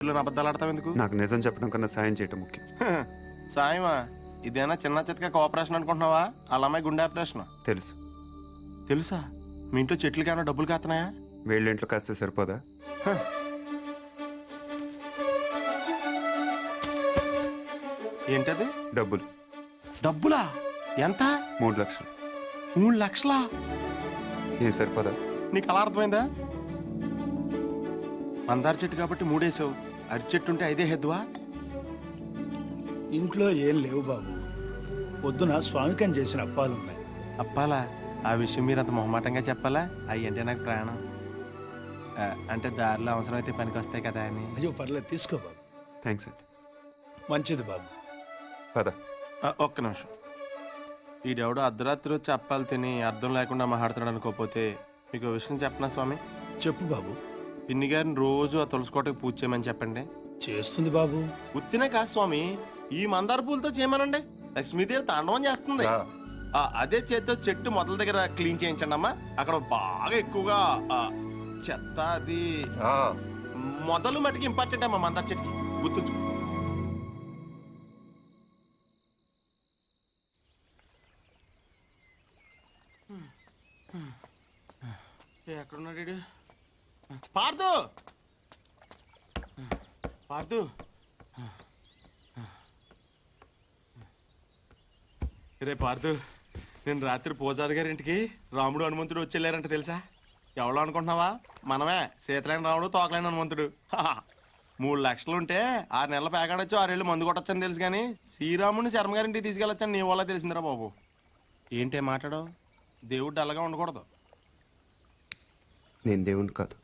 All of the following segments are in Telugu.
అబద్ధాలు ఆడతావు ఎందుకు? నాకు నిజం చెప్పడం కన్నా సాయం చేయటం ముఖ్యం. సాయమా? ఇదేనా చిన్న చితక కోఆపరేషన్ అనుకుంటున్నావా? అలా అమ్మాయి గుండె ఆపరేషన్. తెలుసు. తెలుసా? మీ ఇంట్లో చెట్లకి ఏమైనా డబ్బులు కాస్తున్నాయా? వీళ్ళ ఇంట్లో కాస్తే సరిపోదా? ఏంటది? డబ్బులు. డబ్బులా? ఎంత? 3 లక్షలు. 3 లక్షలా? ఏం సరిపోదా? నీకు అలా అర్థమైందా? మందార చెట్టు కాబట్టి 3 వేసావు, అరటి చెట్టు ఉంటే 5 హెద్దువా? ఇంట్లో ఏం లేవు బాబు. పొద్దున స్వామికం చేసిన అప్పాలున్నాయి. అప్పాలా? ఆ విషయం మీరు అంత మొహమాటంగా చెప్పాలా? అవి అంటే నాకు ప్రాణం. అంటే దారిలో అవసరమైతే పనికి వస్తాయి కదా అని. అయ్యో పర్లేదు, తీసుకో బాబు. థ్యాంక్స్ అండి. మంచిది బాబు. పద. ఒక్క నిమిషం. ఈడెవడో అర్ధరాత్రి వచ్చి అప్పాలు తిని అర్థం లేకుండా మాట్లాడుతున్నాడు అనుకోకపోతే మీకు ఓ విషయం చెప్పనా స్వామి? చెప్పు బాబు. పిన్ని గారిని రోజు ఆ తులసికోటకి పూజ చేయమని చెప్పండి. చేస్తుంది బాబు. ఉత్తినే కాదు స్వామి, ఈ మందార పూలతో చేయమనండి. లక్ష్మీదేవి తాండవం చేస్తుంది. అదే చేతితో చెట్టు మొదల దగ్గర క్లీన్ చేయించండి అమ్మా. అక్కడ బాగా ఎక్కువగా చెత్త అది మొదలు మటుకు ఇంపార్టెంట్ అమ్మా. మందార చెట్టుకి గుర్తుంచు. ఎక్కడున్నాడు? పార్దు, పార్దు. రే పార్దు, నేను రాత్రి పూజారి గారింటికి రాముడు హనుమంతుడు వచ్చేళ్ళారంట తెలుసా? ఎవరో అనుకుంటున్నావా? మనమే, సీతలేని రాముడు తోకలేని హనుమంతుడు. 3 లక్షలుంటే 6 నెలల పేకాడొచ్చు, 6 ఏళ్ళు మందు కొట్టొచ్చని తెలుసు, కానీ శ్రీరాముడిని శర్మ గారింటికి తీసుకెళ్ళొచ్చని నీ వల్ల తెలిసిందిరా బాబు. ఏంటే మాట్లాడవు? దేవుడు డల్లగా ఉండకూడదు. నేను దేవుణ్ణి కాదు,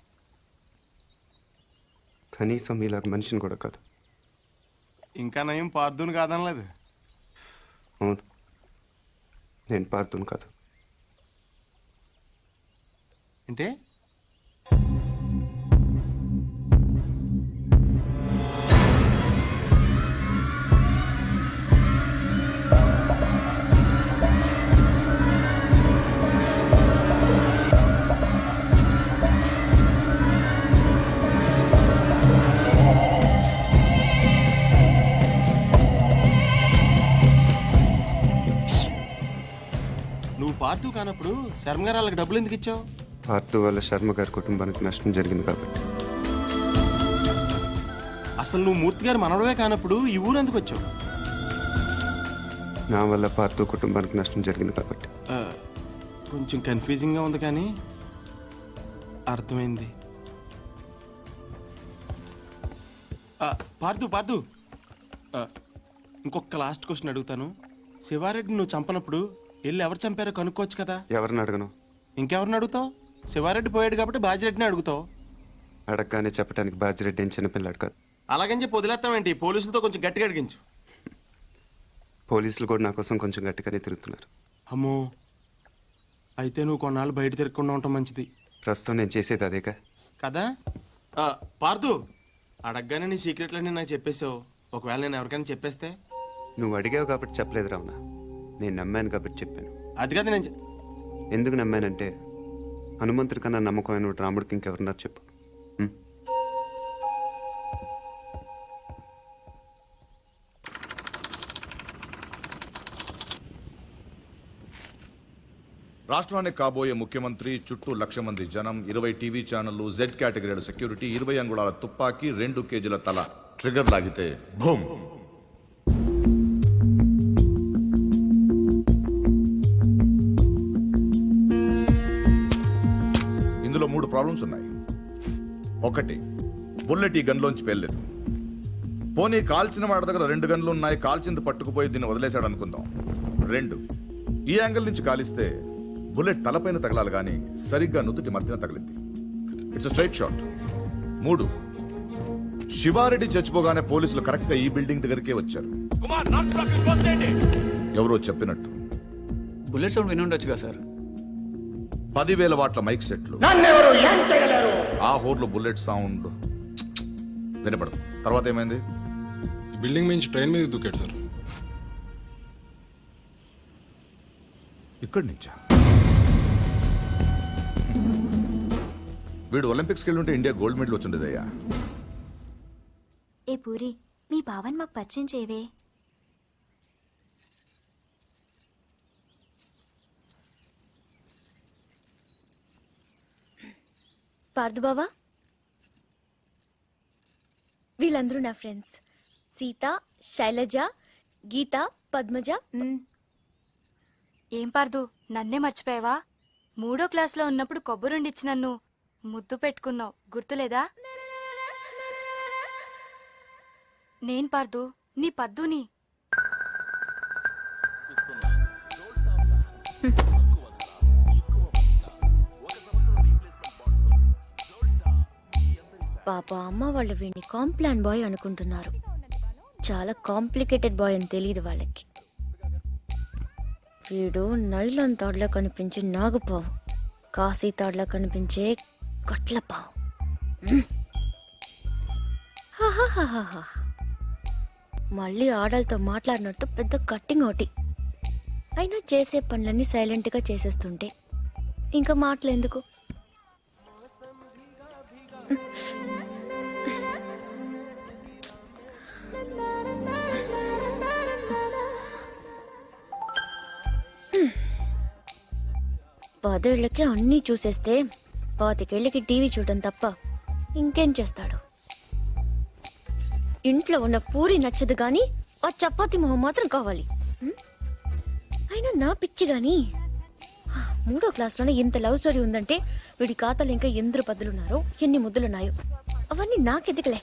కనీసం మీలాగా మనిషిని కూడా కాదు. ఇంకా నయం పార్దుని కాదనలేదు. అవును, నేను పార్థుని కాదు. అంటే నువ్వు పార్దు కానప్పుడు శర్మ గారు వాళ్ళకి డబ్బులు ఎందుకు ఇచ్చావు? పార్థు వల్ల శర్మ గారి కుటుంబానికి నష్టం జరిగింది కాబట్టి. అసలు నువ్వు మూర్తి గారు మనవడవే కానప్పుడు ఈ ఊరు ఎందుకు వచ్చావు? నా వల్ల పార్థు కుటుంబానికి నష్టం జరిగింది కాబట్టి. కొంచెం కన్ఫ్యూజింగ్గా ఉంది కానీ అర్థమైంది. పార్దు పార్దు, ఇంకొక లాస్ట్ క్వశ్చన్ అడుగుతాను. శివారెడ్డి నువ్వు చంపనప్పుడు వెళ్ళి ఎవరు చంపారో కనుక్కోవచ్చు కదా? ఎవరిని అడగను? ఇంకెవరిని అడుగుతావు? శివారెడ్డి పోయాడు కాబట్టి బాజిరెడ్డిని అడుగుతావు. అడగగానే చెప్పడానికి బాజిరెడ్డి ఏం చిన్నపిల్లాడు కాదు. అలాగని చెప్పి వదిలేస్తామేంటి? పోలీసులతో కొంచెం గట్టిగా అడిగించు. పోలీసులు కూడా నా కోసం కొంచెం గట్టిగానే తిరుగుతున్నారు. అమ్మో, అయితే నువ్వు కొన్నాళ్ళు బయట తిరగకుండా ఉండటం మంచిది. ప్రస్తుతం నేను చేసేది అదేగా కదా. పార్దు, అడగగానే నీ సీక్రెట్లన్నీ నాకు చెప్పేసావు. ఒకవేళ నేను ఎవరికైనా చెప్పేస్తే? నువ్వు అడిగావు కాబట్టి చెప్పలేదు రావునా, నేను నమ్మాను కాబట్టి చెప్పాను. అది కదా నేను ఎందుకు నమ్మానంటే హనుమంతుడి కన్నా నమ్మకమైన రాముడికి ఇంకెవరున్నారు చెప్పు. రాష్ట్రానికి కాబోయే ముఖ్యమంత్రి, చుట్టూ 1,00,000 మంది జనం, 20 టీవీ ఛానళ్లు, జెడ్ కేటగిరీల సెక్యూరిటీ, 20 అంగుళాల తుపాకీ, 2 కేజీల తల. ట్రిగర్ లాగితే భూమ్. ఇందులో 3 ప్రాబ్లమ్స్ ఉన్నాయి. 1, బుల్లెట్ ఈ గన్లోంచి పేర్లేదు. పోనీ కాల్చిన వాడి దగ్గర 2 గన్లు ఉన్నాయి, కాల్చింది పట్టుకుపోయి దీన్ని వదిలేశాడు అనుకుందాం. 2, ఈ యాంగిల్ నుంచి కాలిస్తే బుల్లెట్ తలపైన తగలాలి కానీ సరిగ్గా నుదుటి మధ్యన తగిలింది. It's straight shot. 3, శివారెడ్డి చచ్చిపోగానే పోలీసులు కరెక్ట్ గా ఈ బిల్డింగ్ దగ్గరికే వచ్చారు. ఎవరో చెప్పినట్టు బుల్లెట్ సౌండ్ వినుండొచ్చు కదా సార్. 10,000 వాట్ల మైక్ సెట్లు, ఆ హోర్లో బుల్లెట్ సౌండ్ వినపడదు. తర్వాత ఏమైంది? ఈ బిల్డింగ్ నుంచి ట్రైన్ మీద దూకాడు సార్. ఇక్కడి నుంచా? వీడు ఒలింపిక్స్కి వెళ్ళి ఉంటే ఇండియా గోల్డ్ మెడల్ వచ్చిండేదయ్యా. ఏ పూరి, మీ బావని మాకు పరిచయం చేయవే. పార్దు బావా, వీళ్ళందరూ నా ఫ్రెండ్స్. సీత, శైలజ, గీత, పద్మజ. ఏం పార్దు, నన్నే మర్చిపోయావా? 3వ క్లాస్లో ఉన్నప్పుడు కొబ్బరుండిచ్చి నన్ను ముద్దు పెట్టుకున్నావు, గుర్తులేదా? నేను పార్దు, నీ పద్దుని. పాప అమ్మ వాళ్ళు వీడిని కాంప్లాన్ బాయ్ అనుకుంటున్నారు. చాలా కాంప్లికేటెడ్ బాయ్ అని తెలియదు వాళ్ళకి. వీడు నైలాన్ తాడులా కనిపించే నాగుపావు, కాశీ తాడులా కనిపించే కట్లపావు. హాహాహాహా. మళ్ళీ ఆడలతో మాట్లాడినట్టు పెద్ద కట్టింగ్ ఒకటి. అయినా చేసే పనులన్నీ సైలెంట్గా చేసేస్తుంటే ఇంకా మాటలు ఎందుకు? పదేళ్లకి అన్నీ చూసేస్తే 25 ఏళ్ళకి టీవీ చూడటం తప్ప ఇంకేం చేస్తాడు? ఇంట్లో ఉన్న పూరి నచ్చదు గాని ఆ చపాతి మొహం మాత్రం కావాలి. అయినా నా పిచ్చి గాని 3వ క్లాస్లోనే ఇంత లవ్ స్టోరీ ఉందంటే వీడి ఖాతాలో ఇంకా ఎందరు పద్దులున్నారో, ఎన్ని ముద్దులున్నాయో అవన్నీ నాకెదికలే.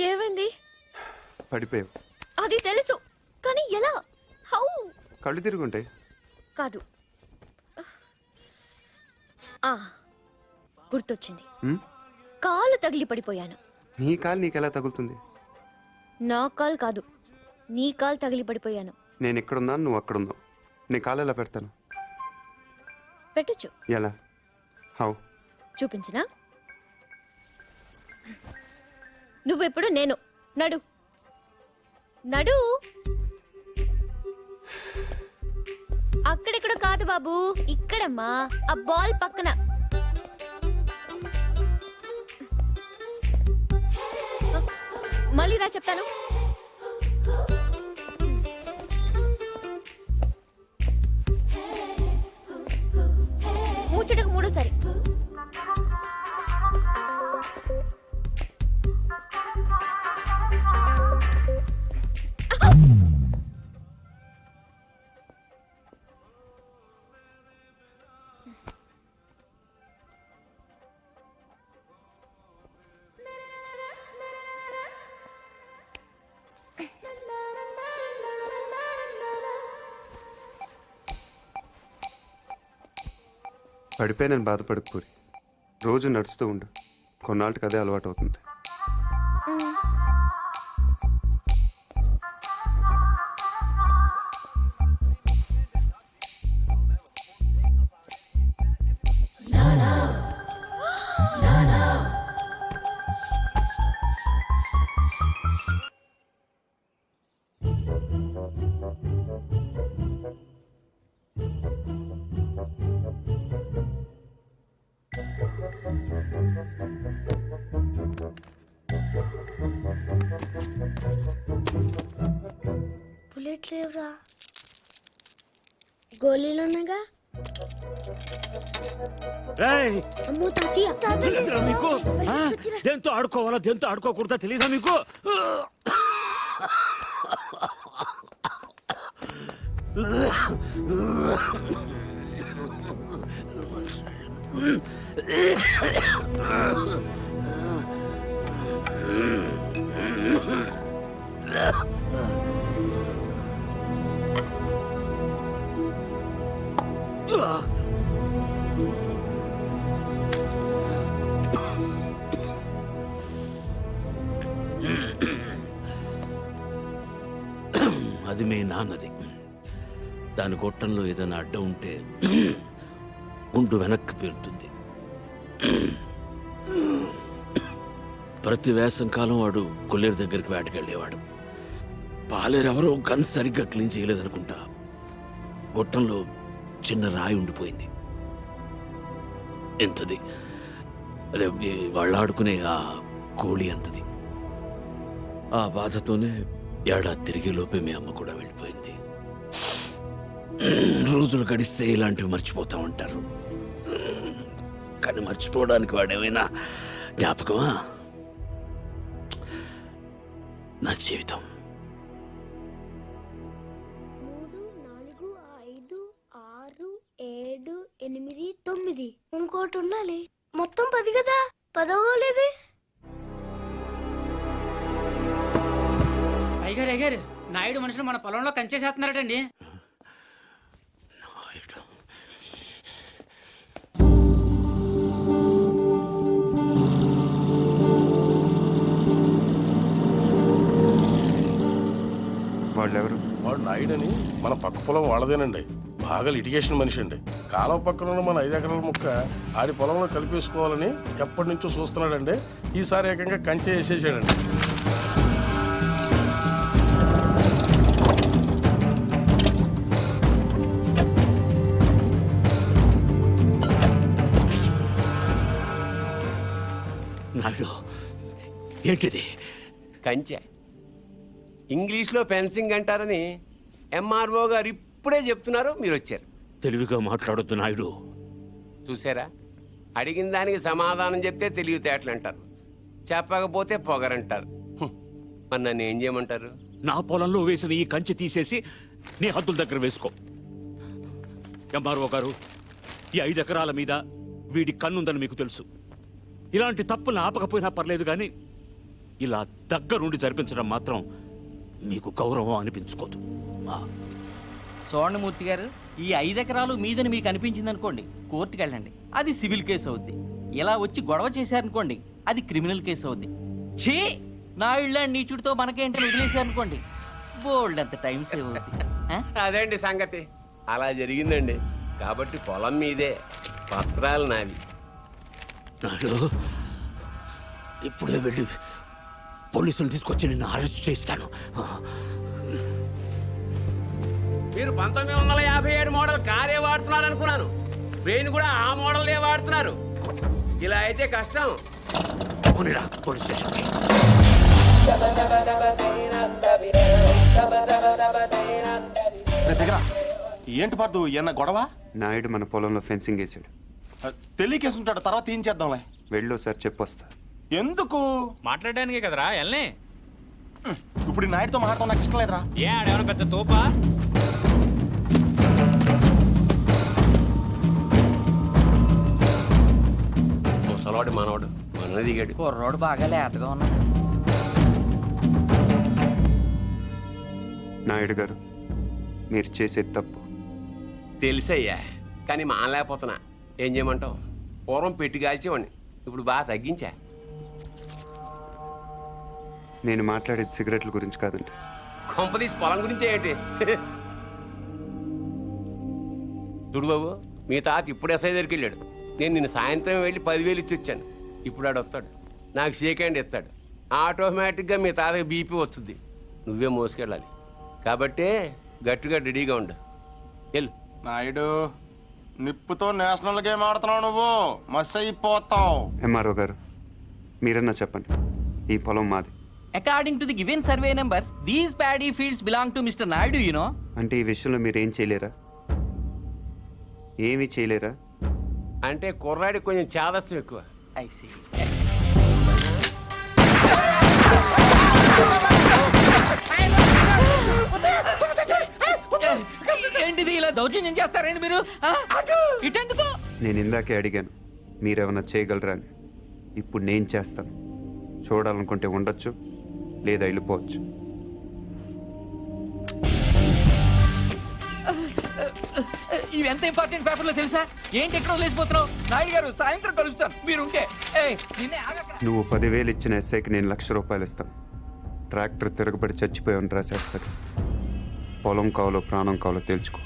ఏమైంది? పడిపోయావు. అది తెలుసు, కానీ ఎలా? హౌ? కళ్ళు తిరుగుంటాయి. కాదు, గుర్తొచ్చింది. కాలు తగిలి పడిపోయాను. నీ కాలు నీకెలా తగులుతుంది? నా కాలు కాదు, నీ కాలు తగిలి పడిపోయాను. నేను ఎక్కడున్నాను, నువ్వు అక్కడున్నావు. నీ కాలు ఎలా పెడతాను? పెట్టొచ్చు. ఎలా? హౌ? చూపించినా? నువ్వెప్పుడు నేను. నడు నడు. అక్కడెక్కడ కాదు బాబు, ఇక్కడమ్మా, ఆ బాల్ పక్కన. మళ్ళీ రా చెప్తాను. ముచ్చటకు 3సారి. పడిపోయానని బాధపడకు పూరి. రోజు నడుస్తూ ఉండు, కొన్నాళ్ళకి అదే అలవాటు అవుతుంది. బుల్లెట్ లేవురా. గోళీలున్నాగా. అమ్మో తాతయ్య, మీకు దేంతో ఆడుకోవాలా దేంతో ఆడుకోకూడదా తెలీదా మీకు? అది మీ నాన్నది. దాని గొట్టంలో ఏదైనా అడ్డం ఉంటే గుండు వెనక్కి పేరుతుంది. ప్రతి వేసంకాలం వాడు కొల్లేరు దగ్గరికి వేటకెళ్ళేవాడు. పాలేరెవరో గన్ సరిగ్గా క్లీన్ చేయలేదనుకుంటా. గొట్టంలో చిన్న రాయి ఉండిపోయింది. ఎంతది? అదే వాళ్ళు ఆడుకునే ఆ కోడి అంతది. ఆ బాధతోనే ఏడాది తిరిగే లోపే మీ అమ్మ కూడా వెళ్ళిపోయింది. రోజులు గడిస్తే ఇలాంటివి మర్చిపోతా ఉంటారు, కానీ మర్చిపోవడానికి వాడేమైనా జ్ఞాపకమా? నా జీవితం 3, 4, 5, 6, 7, 8, 9 ఇంకోటి ఉండాలి. మొత్తం 10 కదా, 10 అయ్యగారు నాయుడు మనుషులు మన పొలంలో కంచేసేస్తున్నారటండి. వాళ్ళెవరు? వాడు నాయుడని మన పక్క పొలం వాళ్ళదేనండి. బాగా లిటిగేషన్ మనిషి అండి. కాలువ పక్కన ఉన్న మన 5 ఎకరాల ముక్క ఆడి పొలంలో కలిపేసుకోవాలని ఎప్పటి నుంచో చూస్తున్నాడండి. ఈసారి ఏకంగా కంచె వేసేసాడండి. నాయుడు, ఏంటిది? కంచె ఇంగ్లీష్లో ఫెన్సింగ్ అంటారని ఎంఆర్ఓ గారు ఇప్పుడే చెప్తున్నారు, మీరు వచ్చారు. తెలివిగా మాట్లాడొద్దు నాయుడు. చూసారా, అడిగిన దానికి సమాధానం చెప్తే తెలివితేటలు అంటారు, చెప్పకపోతే పొగరంటారు. మరి నన్ను ఏం చేయమంటారు? నా పొలంలో వేసిన ఈ కంచె తీసేసి నీ హద్దుల దగ్గర వేసుకో. ఎంఆర్ఓ గారు, ఈ 5 ఎకరాల మీద వీడి కన్నుందని మీకు తెలుసు. ఇలాంటి తప్పులు ఆపకపోయినా పర్లేదు, కానీ ఇలా దగ్గరుండి జరిపించడం మాత్రం మీకు గౌరవం అనిపించుకోదు. చూడండి మూర్తి గారు, ఈ 5 ఎకరాలు మీదని మీకు అనిపించింది అనుకోండి, కోర్టుకు వెళ్ళండి, అది సివిల్ కేసు అవుద్ది. ఇలా వచ్చి గొడవ చేశారనుకోండి, అది క్రిమినల్ కేసు అవుద్ది. ఛీ, నా ఇళ్ళ నీచుడితో మనకేంటని వదిలేశారనుకోండి, బోల్డ్ అంత టైం సేవ్ అవుద్ది. అదేండి సంగతి, అలా జరిగిందండి. కాబట్టి పొలం మీదే, పత్రాలు నావి. నాయుడు, ఇప్పుడే వెళ్ళి పోలీసులు తీసుకొచ్చి నిన్ను అరెస్ట్ చేస్తాను. మీరు 1957 మోడల్ కారే వాడుతున్నారు అనుకున్నాను. బ్రెయిన్ కూడా ఆ మోడల్నే వాడుతున్నారు. ఇలా అయితే కష్టం. పోనీరా పోలీస్ స్టేషన్కి. ఏంటి పార్దు, ఏమన్నా గొడవ? నాయుడు మన పొలంలో ఫెన్సింగ్ వేసాడు. తెలియకేసుంటాడు, తర్వాత ఏం చేద్దాంలే. వెళ్ళో సార్ చెప్పొస్తా. ఎందుకు? మాట్లాడడానికే కదరా ఎల్నే. ఇప్పుడు ఈ నాయుడుతో మాట్లాడతాం నాకు ఇష్టం లేదురా. ఏ ఆడేమన్నా పెద్ద తోపా? ముసలోడు మనోడు మన దిగాడు. కుర్రోడు బాగా లేతగా ఉన్నాడు. నాయుడు గారు, మీరు చేసేది తప్పు. తెలుసయ్యా, కానీ మానలేకపోతున్నా. ఏం చేయమంటావు? పూర్వం పెట్టి కాల్చేవాడిని, ఇప్పుడు బాగా తగ్గించా. నేను మాట్లాడేది సిగరెట్ల గురించి కాదండి. కొంపదీసి పొలం గురించే ఏంటి? చూడు బాబు, మీ తాత ఇప్పుడు ఎస్ఐ దగ్గరికి వెళ్ళాడు. నేను నిన్ను సాయంత్రం వెళ్ళి 10,000 ఇచ్చి వచ్చాను. ఇప్పుడు ఆడు వస్తాడు, నాకు షేక్ హ్యాండ్ ఇస్తాడు. ఆటోమేటిక్గా మీ తాతకి బీపీ వస్తుంది. నువ్వే మోసుకెళ్ళాలి. కాబట్టి గట్టిగా రెడీగా ఉండు. వెళ్ళు. నాయుడు, నిప్పుతో నేషనల్ గేమ్ ఆడుతున్నావు నువ్వు, మస్ అయిపోతావు. ఎంఆర్ఓ గారు, మీరన్నా చెప్పండి, ఈ పొలం మాది. According to the given survey numbers, these paddy fields belong to Mr. Naidu, you know. అంటే ఈ విషయంలో మీరు ఏం చేయలేరా? ఏమీ చేయలేరా? అంటే కుర్రాడికి కొంచెం చాదస్తం ఎక్కువ. I see. ఏంటిది, ఇలా దౌర్జన్యం చేస్తారండి మీరు? ఇటెందుకు? నేను ఇందాకే అడిగాను మీరేమన్నా చేయగలరా అని. ఇప్పుడు నేను చేస్తాను. చూడాలనుకుంటే ఉండొచ్చు, లేదా వెళ్ళిపోవచ్చు. ఇవి ఎంత ఇంపార్టెంట్ పేపర్లో తెలుసా? ఏంటి ఎక్కడ వదిలేసిపోతున్నావు? నాయుడు గారు, సాయంత్రం కలుస్తాను, మీరుంటే. నువ్వు 10,000 ఇచ్చిన ఎస్ఐకి నేను ₹1,00,000 ఇస్తాను. ట్రాక్టర్ తిరగబడి చచ్చిపోయామని రాసేస్తాడు. పొలం కావాలో ప్రాణం కావాలో తెలుసుకో.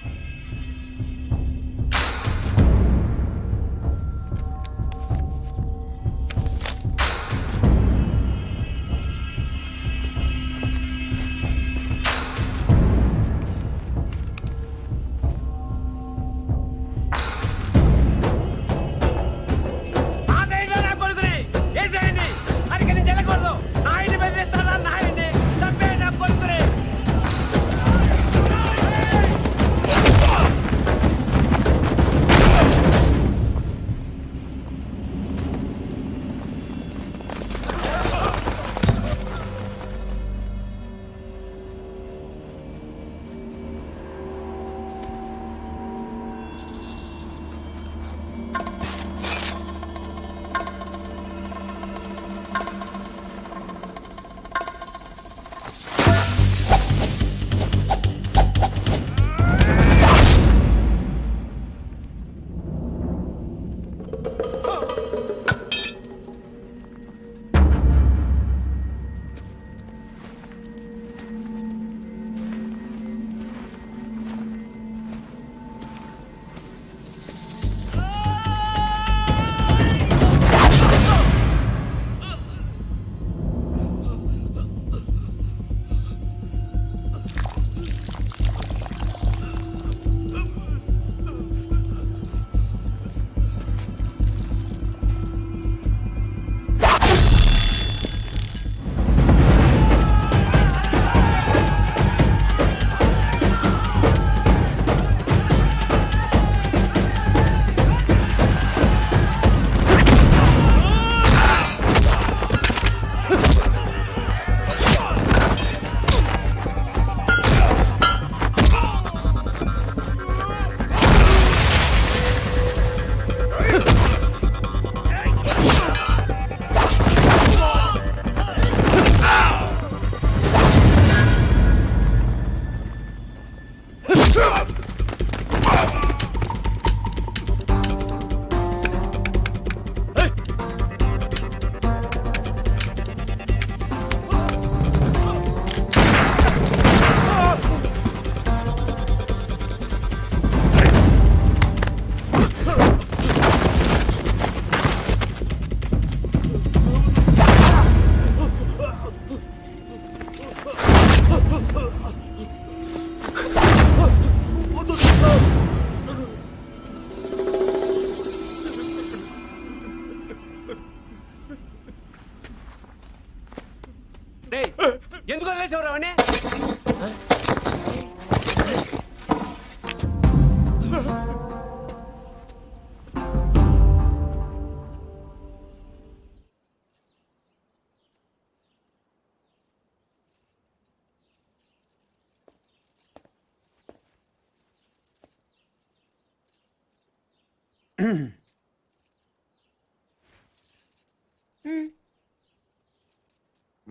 చంపేసేవరా వాణ్ణి?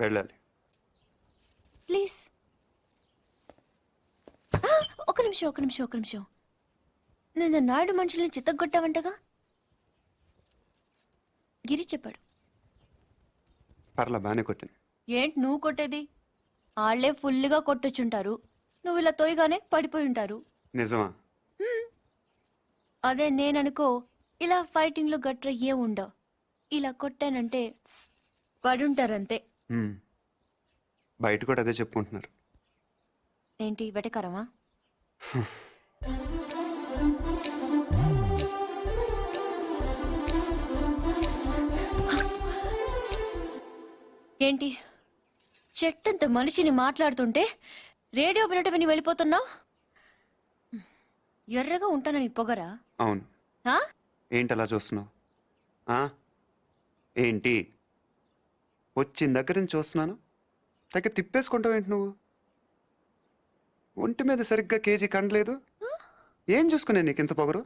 వెళ్ళాలి. ప్లీజ్. ఒక నిమిషం. నేను నాయుడు మనుషుల్ని చిత్తగొట్టావంటగా? గిరి చెప్పాడు. పర్లా బాగానే కొట్టాను. ఏంటి నువ్వు కొట్టేది? వాళ్ళే ఫుల్గా కొట్టొచ్చుంటారు, నువ్వు ఇలా తోయగానే పడిపోయి ఉంటారు. నిజమా? అదే నేననుకో, ఇలా ఫైటింగ్లో గట్ర ఏం ఉండవు. ఇలా కొట్టానంటే పడుంటారంతే. బయట కూడా అదే చెప్పుకుంటున్నారు. ఏంటి వెటకరమా? ఏంటి చెట్టంత మనిషిని మాట్లాడుతుంటే రేడియో వినట విని వెళ్ళిపోతున్నావు? ఎర్రగా ఉంటానని పొగరా? అవును. ఆ? ఏంటి అలా చూస్తున్నావు? ఏంటి వచ్చిన దగ్గర నుంచి చూస్తున్నాను, తగ్గ తిప్పేసుకుంటావు ఏంటి నువ్వు? ఒంటి మీద సరిగ్గా కేజీ కండలేదు. ఏం చూసుకునే నీకు ఇంత పొగరు?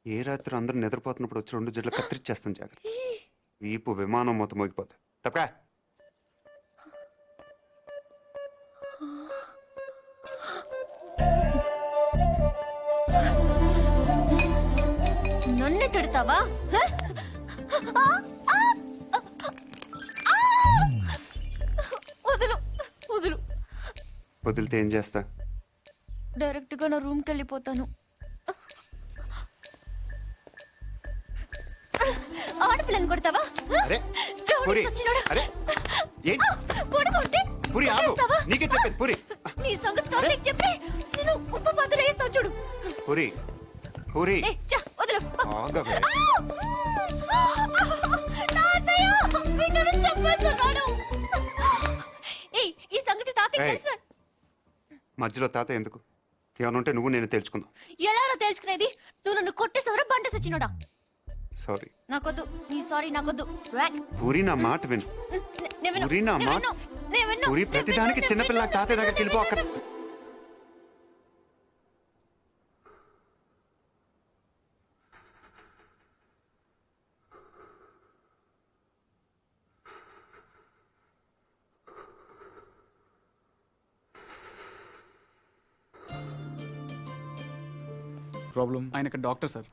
ఏ రాత్రి అందరూ నిద్రపోతున్నప్పుడు వచ్చి 2 జడ్లు కత్తిరిచ్చేస్తాను జాగ్రత్త. వీపు విమానం మొత్తం మోగిపోతుంది. తప్పకా నన్నే తిడతావా? వదులు వదులు. వదిలితే ఏం చేస్తా? డైరెక్ట్ గా నా రూమ్కి వెళ్ళిపోతాను. ఆడపిల్లని కొడతావా? అరే రౌడీ పూరి, సచ్చినోడా. అరే ఏంటి కొడుకుంటే పూరి ఆగు. కొట్టేస్తావా? నీకే చెప్పేది పూరి. నీ సంగతి కార్తీక్ చెప్పి నేను ఉప్పు పాత్ర వేస్తావు చూడు. పూరి పూరి ఏ, చా, వదులు. ఆగవే. తాతయ్య, వీడు చంపేస్తున్నాడు. ఏయ్, ఈ సంగతి తాతయ్య ఏయ్. తెలుసా? మధ్యలో తాత ఎందుకు? ఏమైనా ఉంటే నువ్వు నేను తెలుసుకుందాం. ఎలా తెలుసుకునేది? నువ్వు నన్ను కొట్టేసవరా బండ సచ్చినోడా? సారీ నాకొద్దు నీ సారీ, నాకొద్దు. వ్యాక్. పూరి, నా మాట విను. నేను విన్ను. పూరి, నా నేను మాట. విన్ను. నేను విన్ను. పూరి, నేను ప్రతిదానికి విన్ను. చిన్నపిల్ల నేను తాతయ్య దగ్గరికి వెళ్ళిపో. అక్కడ ప్రాబ్లం? ఆయన ఇక్కడ doctor sir.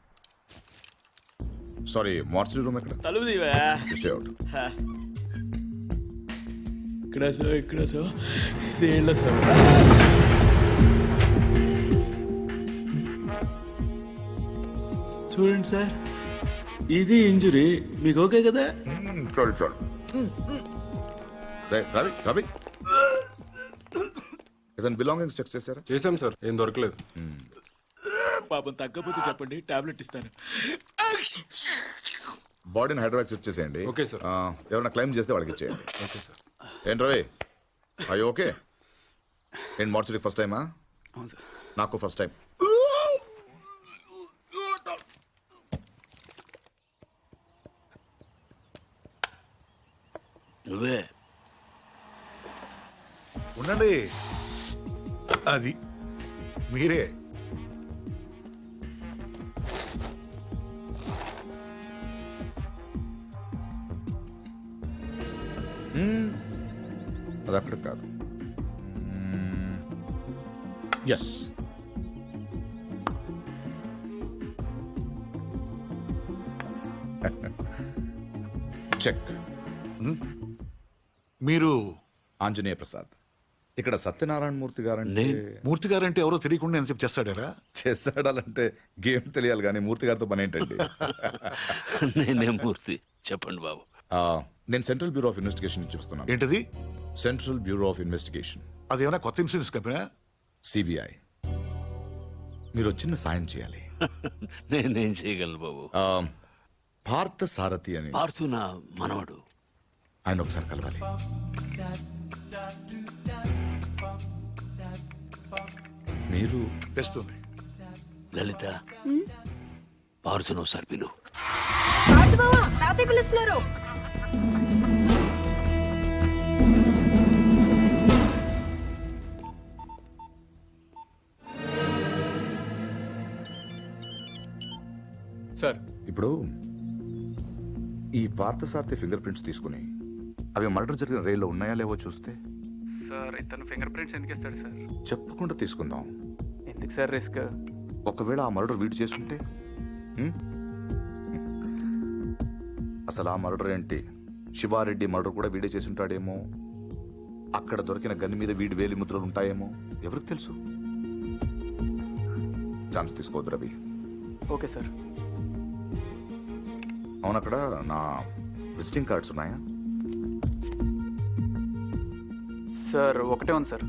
Sorry, mortuary room ఎక్కడ? తలుపు తీవా. Stay out. ఇక్కడ సార్ దేళ్ళ సార్. చూడండి సార్, ఇది ఇంజురీ. మీకు ఓకే కదా? చాలు రవి రవి ఇతను బిలాంగింగ్స్ చెక్ చేశారా? చేశాం సార్, ఏం దొరకలేదు. పాపం తగ్గపోతే చెప్పండి, టాబ్లెట్ ఇస్తాను. బాడీని హైదరాబాద్ షిఫ్ట్ చేసేయండి. Okay sir. ఎవరైనా క్లైమ్ చేస్తే వాళ్ళకి ఇచ్చేయండి. Okay sir. ఏంటి రవి, అయ్యో ఓకే. ఏంటి మార్చరీకి ఫస్ట్ టైమా? అవును సార్. నాకు ఫస్ట్ టైం. నువ్వే ఉండండి, అది మీరే. అది అక్కడ కాదు. Yes, check. మీరు ఆంజనేయ ప్రసాద్. ఇక్కడ సత్యనారాయణ మూర్తి గారంటే మూర్తి గారంటే ఎవరో తెలియకుండా ఎంత చేస్తాడారా? చేస్తాడాలంటే గేమ్ తెలియాలి కానీ మూర్తి గారితో పని ఏంటండి? నేనే మూర్తి. చెప్పండి బాబు. నేను సెంట్రల్ బ్యూరో ఆఫ్ ఇన్వెస్టిగేషన్ నుంచి వస్తున్నాను. ఏంటది? సెంట్రల్ బ్యూరో ఆఫ్ ఇన్వెస్టిగేషన్, అదేమైనా కొత్త ఇన్సూరెన్స్ కంపెనీ? సిబిఐ. మీరు చిన్న సాయం చేయాలి. నేనేం చేయగలను బాబు? పార్థ సారథి అని పార్థు నా మనవడు. ఆయన ఒకసారి కలవాలి. మీరు తెస్తుంది. లలిత పార్సును సర్పిలు తాతయ్య పిలుస్తున్నారు. సార్ ఇప్పుడు ఈ పార్థసారథి ఫింగర్ ప్రింట్స్ తీసుకుని అవి మర్డర్ జరిగిన రైల్లో ఉన్నాయా లేవో చూస్తే సార్ ఇతను ఫింగర్ ప్రింట్స్ ఎందుకు ఇస్తాడు సార్? చెప్పకుండా తీసుకుందాం. ఎందుకు సార్ రిస్క్? ఒకవేళ ఆ మర్డర్ వీడు చేస్తుంటే హ్మ్? అసలు ఆ మర్డర్ ఏంటి, శివారెడ్డి మర్డర్ కూడా వీడే చేసి ఉంటాడేమో, అక్కడ దొరికిన గన్ మీద వీడి వేలి ముద్రలు ఉంటాయేమో, ఎవరికి తెలుసు? ఛాన్స్ తీసుకోవద్దు రవి. Okay sir. అవును, అక్కడ నా విజిటింగ్ కార్డ్స్ ఉన్నాయా? సార్ ఒకటే ఉంది సార్.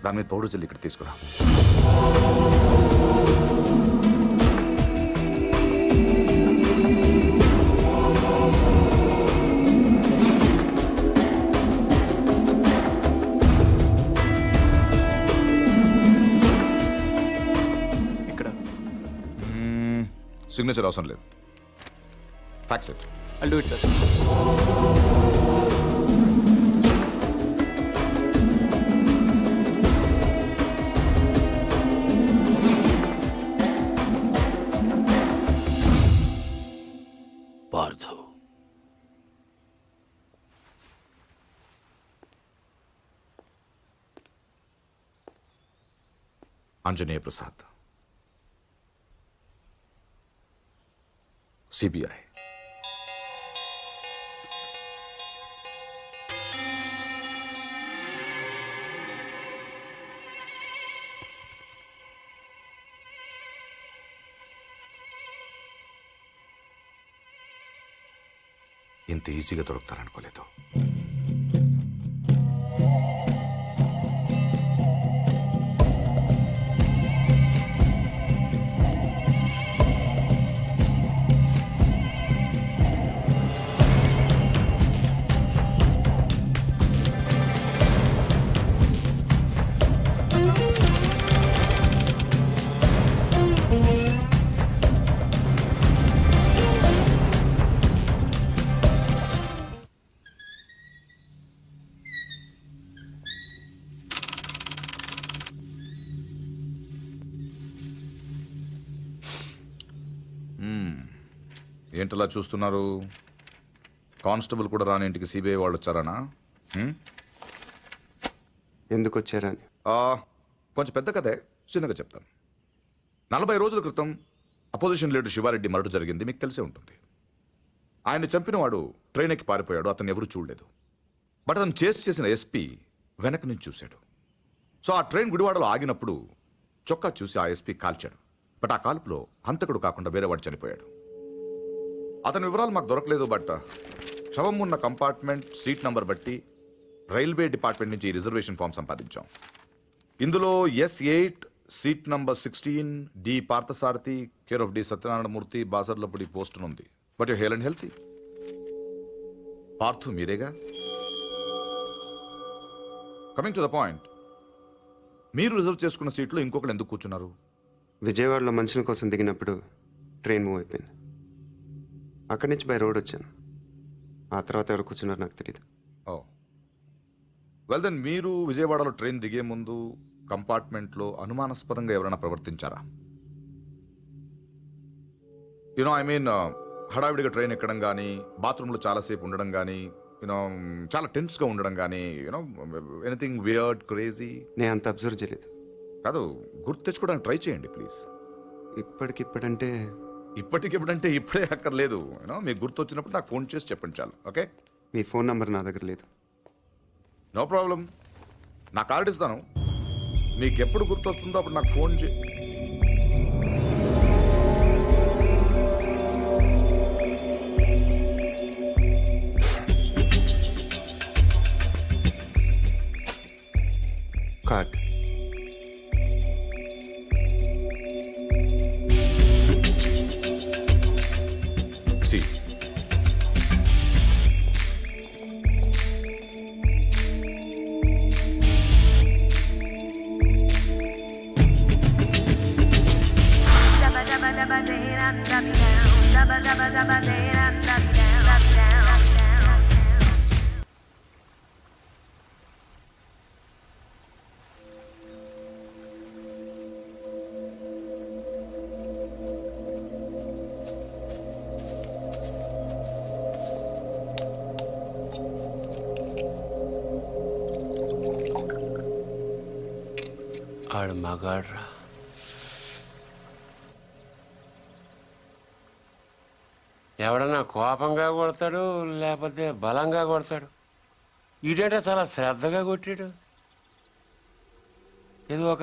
దాని మీద పౌడర్ జల్లి ఇక్కడ తీసుకురా. ఇక్కడ సిగ్నేచర్ అవసరం లేదు. Fax it. I'll do it sir. Parthu Anjaneya Prasad, CBI. ఇంత ఈజీగా దొరుకుతారనుకోలేదు. ఏంటలా చూస్తున్నారు? కానిస్టేబుల్ కూడా రాని ఇంటికి సిబిఐ వాళ్ళు వచ్చారనా? ఎందుకు వచ్చారని? కొంచెం పెద్ద కథే, చిన్నగా చెప్తాను. 40 రోజుల క్రితం అపోజిషన్ లీడర్ శివారెడ్డి మర్డర్ జరిగింది, మీకు తెలిసే ఉంటుంది. ఆయన చంపిన వాడు ట్రైన్ ఎక్కి పారిపోయాడు, అతను ఎవరు చూడలేదు. బట్ అతను చేసిన ఎస్పీ వెనక నుంచి చూశాడు. సో ఆ ట్రైన్ గుడివాడలో ఆగినప్పుడు చొక్కా చూసి ఆ ఎస్పీ కాల్చాడు. బట్ ఆ కాల్పులో హంతకుడు కాకుండా వేరే వాడు చనిపోయాడు. అతని వివరాలు మాకు దొరకలేదు. బట్ శవం ఉన్న కంపార్ట్మెంట్ సీట్ నంబర్ బట్టి రైల్వే డిపార్ట్మెంట్ నుంచి రిజర్వేషన్ ఫామ్ సంపాదించాం. ఇందులో S8 seat number 16 D Parthasarathi care of D Satyanarayanamurthy Basarlapudi post ఉంది. But you hale and healthy. Parthu మీరేగా? కమింగ్ టు ద పాయింట్, మీరు రిజర్వ్ చేసుకున్న సీట్లో ఇంకొకరు ఎందుకు కూర్చున్నారు? విజయవాడలో మనుషుల కోసం దిగినప్పుడు ట్రైన్ మూవ్ అయిపోయింది. అక్కడి నుంచి బై రోడ్ వచ్చాను. ఆ తర్వాత ఎవరు కూర్చున్నారు నాకు తెలియదు. ఓ వెల్ దెన్, మీరు విజయవాడలో ట్రైన్ దిగే ముందు కంపార్ట్మెంట్లో అనుమానాస్పదంగా ఎవరైనా ప్రవర్తించారా? యూనో ఐ మీన్ హడావిడిగా ట్రైన్ ఎక్కడం కానీ, బాత్రూంలో చాలాసేపు ఉండడం కానీ, యూనో చాలా టెన్స్గా ఉండడం కానీ, యూనో ఎనీథింగ్ వియర్డ్ క్రేజీ? నేను అంత అబ్జర్వ్ చేయలేదు. కాదు, గుర్తు తెచ్చుకోవడానికి ట్రై చేయండి ప్లీజ్. ఇప్పటికిప్పుడంటే ఇప్పుడే అక్కర్లేదు. యూనో మీకు గుర్తు వచ్చినప్పుడు నాకు ఫోన్ చేసి చెప్పండి చాలు. ఓకే? మీ ఫోన్ నంబర్ నా దగ్గర లేదు. నో ప్రాబ్లం, నా కార్డు ఇస్తాను. మీకు ఎప్పుడు గుర్తు వస్తుందో అప్పుడు నాకు ఫోన్ చే. కార్డ్. ఆడు మగాడ్రా. ఎవడన్నా కోపంగా కొడతాడు లేకపోతే బలంగా కొడతాడు. ఈడేంటే చాలా శ్రద్ధగా కొట్టాడు. ఏదో ఒక